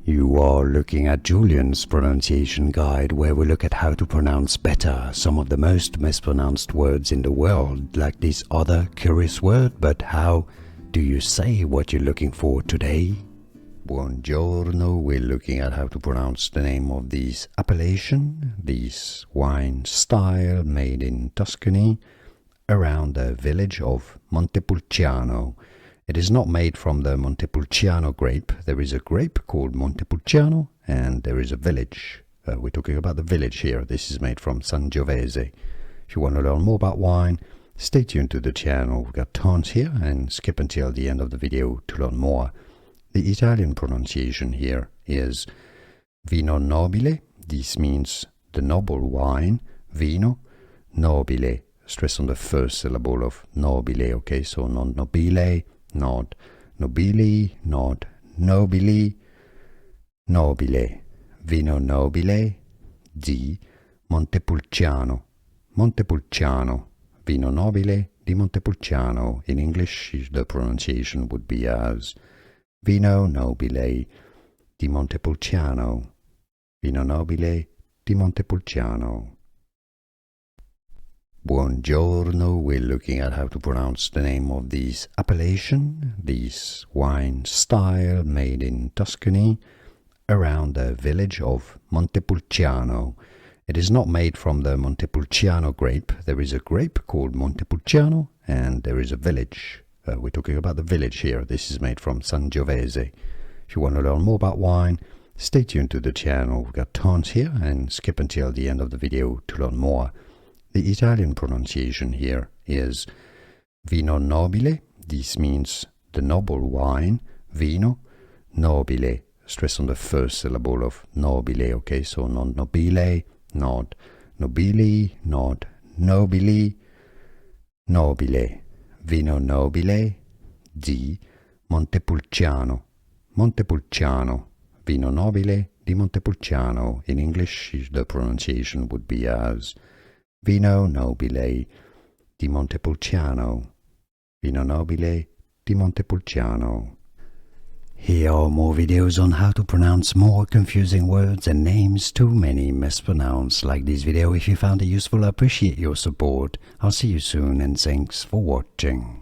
You are looking at Julian's pronunciation guide, where we look at how to pronounce better some of the most mispronounced words in the world, like this other curious word. But how do you say what you're looking for today? Buongiorno, we're looking at how to pronounce the name of this appellation, this wine style made in Tuscany, around the village of Montepulciano. It is not made from the Montepulciano grape. There is a grape called Montepulciano, and there is a village. We're talking about the village here. This is made from Sangiovese. If you want to learn more about wine, stay tuned to the channel. We've got tons here, and skip until the end of the video to learn more. The Italian pronunciation here is Vino Nobile. This means the noble wine. Vino Nobile. Stress on the first syllable of nobile, okay? So not nobile, not nobili, not nobili, nobile. Vino Nobile di Montepulciano. Montepulciano. Vino Nobile di Montepulciano. In English, the pronunciation would be as Vino Nobile di Montepulciano. Vino Nobile di Montepulciano. Buongiorno, we're looking at how to pronounce the name of this appellation, this wine style made in Tuscany, around the village of Montepulciano. It is not made from the Montepulciano grape. There is a grape called Montepulciano, and there is a village. We're talking about the village here. This is made from Sangiovese. If you want to learn more about wine, stay tuned to the channel. We've got tons here, and skip until the end of the video to learn more. The Italian pronunciation here is Vino Nobile. This means the noble wine. Vino Nobile. Stress on the first syllable of nobile, okay? So not nobile, not nobili, not nobili, nobile. Vino Nobile di Montepulciano. Montepulciano. Vino Nobile di Montepulciano. In English, the pronunciation would be as Vino Nobile di Montepulciano. Vino Nobile di Montepulciano. Here are more videos on how to pronounce more confusing words and names too many mispronounced. Like this video if you found it useful. I appreciate your support. I'll see you soon, and thanks for watching.